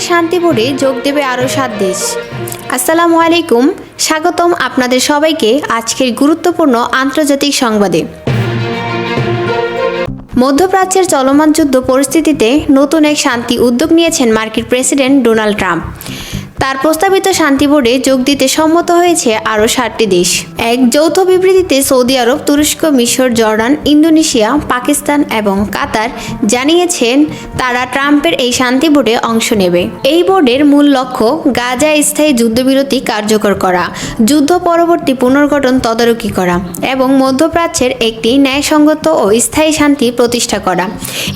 এই শান্তি বোর্ডে যোগ দেবে আরও 7 দেশ। আসসালামু আলাইকুম, স্বাগতম আপনাদের সবাইকে আজকের গুরুত্বপূর্ণ আন্তর্জাতিক সংবাদে। মধ্যপ্রাচ্যের চলমান যুদ্ধ পরিস্থিতিতে নতুন এক শান্তি উদ্যোগ নিয়েছেন মার্কিন প্রেসিডেন্ট ডোনাল্ড ট্রাম্প। তার প্রস্তাবিত শান্তি বোর্ডে যোগ দিতে সম্মত হয়েছে আরও 7টি দেশ। এক যৌথ বিবৃতিতে সৌদি আরব, তুরস্ক, মিশর, জর্ডান, ইন্দোনেশিয়া, পাকিস্তান এবং কাতার জানিয়েছেন তারা ট্রাম্পের এই শান্তি বোর্ডে অংশ নেবে। এই বোর্ডের মূল লক্ষ্য গাজায় স্থায়ী যুদ্ধবিরতি কার্যকর করা, যুদ্ধ পরবর্তী পুনর্গঠন তদারকি করা এবং মধ্যপ্রাচ্যের একটি ন্যায়সঙ্গত ও স্থায়ী শান্তি প্রতিষ্ঠা করা।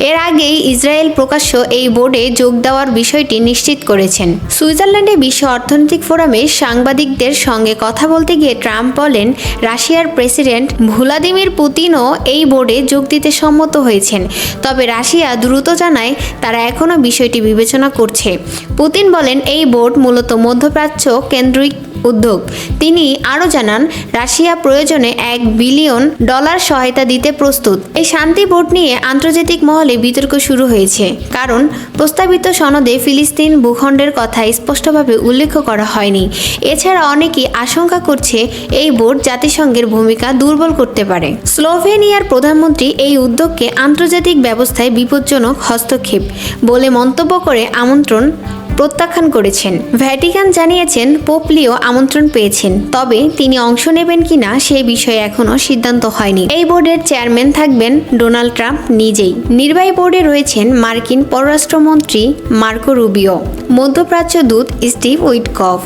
এর আগেই ইসরায়েল প্রকাশ্য এই বোর্ডে যোগ দেওয়ার বিষয়টি নিশ্চিত করেছেন। সুইজারল্যান্ডে বিশ্ব অর্থনৈতিক ফোরামে সাংবাদিকদের সঙ্গে কথা বলতে গিয়ে ট্রাম্প বলেন, রাশিয়ার প্রেসিডেন্ট ভ্লাদিমির পুতিনও এই বোর্ডে যোগ দিতে সম্মত হয়েছেন, তবে রাশিয়া দ্রুত জানায় তারা এখনও বিষয়টি বিবেচনা করছে। পুতিন বলেন, এই বোর্ড মূলত মধ্যপ্রাচ্য কেন্দ্রিক উদ্যোগ। তিনি আরও জানান, রাশিয়া প্রয়োজনে $1 বিলিয়ন সহায়তা দিতে প্রস্তুত। এই শান্তি বোর্ড নিয়ে আন্তর্জাতিক মহলে বিতর্ক শুরু হয়েছে, কারণ প্রস্তাবিত সনদে ফিলিস্তিন ভূখণ্ডের কথা স্পষ্টভাবে উল্লেখ করা হয়নি। এছাড়া অনেকেই আশঙ্কা করছে এই বোর্ড জাতিসংঘের ভূমিকা দুর্বল করতে পারে। স্লোভেনিয়ার প্রধানমন্ত্রী এই উদ্যোগকে আন্তর্জাতিক ব্যবস্থায় বিপজ্জনক হস্তক্ষেপ বলে মন্তব্য করে আমন্ত্রণ প্রত্যাখ্যান করেছেন। ভ্যাটিকান জানিয়েছেন পোপ লিও আমন্ত্রণ পেয়েছেন, তবে তিনি অংশ নেবেন কিনা সে বিষয়ে এখনও সিদ্ধান্ত হয়নি। এই বোর্ডের চেয়ারম্যান থাকবেন ডোনাল্ড ট্রাম্প নিজেই। নির্বাহী বোর্ডে রয়েছেন মার্কিন পররাষ্ট্রমন্ত্রী মার্কো রুবিও, মধ্যপ্রাচ্য দূত স্টিভ উইটকফ,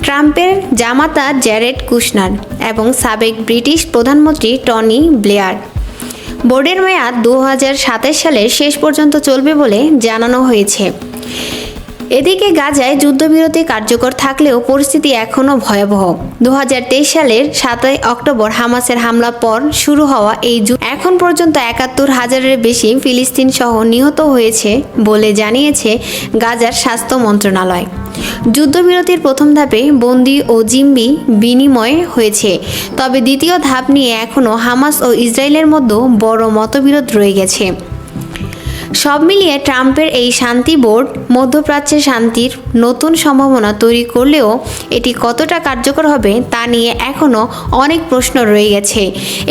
ট্রাম্পের জামাতা জ্যারেড কুশনার এবং সাবেক ব্রিটিশ প্রধানমন্ত্রী টনি ব্লেয়ার। বোর্ডের মেয়াদ 2027 সালের শেষ পর্যন্ত চলবে বলে জানানো হয়েছে। এদিকে গাজায় যুদ্ধবিরতি কার্যকর থাকলেও পরিস্থিতি এখনও ভয়াবহ। 2023 সালের 7 অক্টোবর হামাসের হামলা পর শুরু হওয়া এই যুদ্ধ এখন পর্যন্ত 71,000-এর বেশি ফিলিস্তিন সহ নিহত হয়েছে বলে জানিয়েছে গাজার স্বাস্থ্য মন্ত্রণালয়। যুদ্ধবিরতির প্রথম ধাপে বন্দি ও জিম্মি বিনিময় হয়েছে, তবে দ্বিতীয় ধাপ নিয়ে এখনও হামাস ও ইসরায়েলের মধ্যে বড় মতবিরোধ রয়ে গেছে। সব মিলিয়ে ট্রাম্পের এই শান্তি বোর্ড মধ্যপ্রাচ্যে শান্তির নতুন সম্ভাবনা তৈরি করলেও এটি কতটা কার্যকর হবে তা নিয়ে এখনও অনেক প্রশ্ন রয়ে গেছে।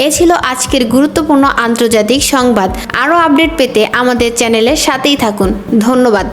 এ ছিল আজকের গুরুত্বপূর্ণ আন্তর্জাতিক সংবাদ। আরও আপডেট পেতে আমাদের চ্যানেলের সাথেই থাকুন। ধন্যবাদ।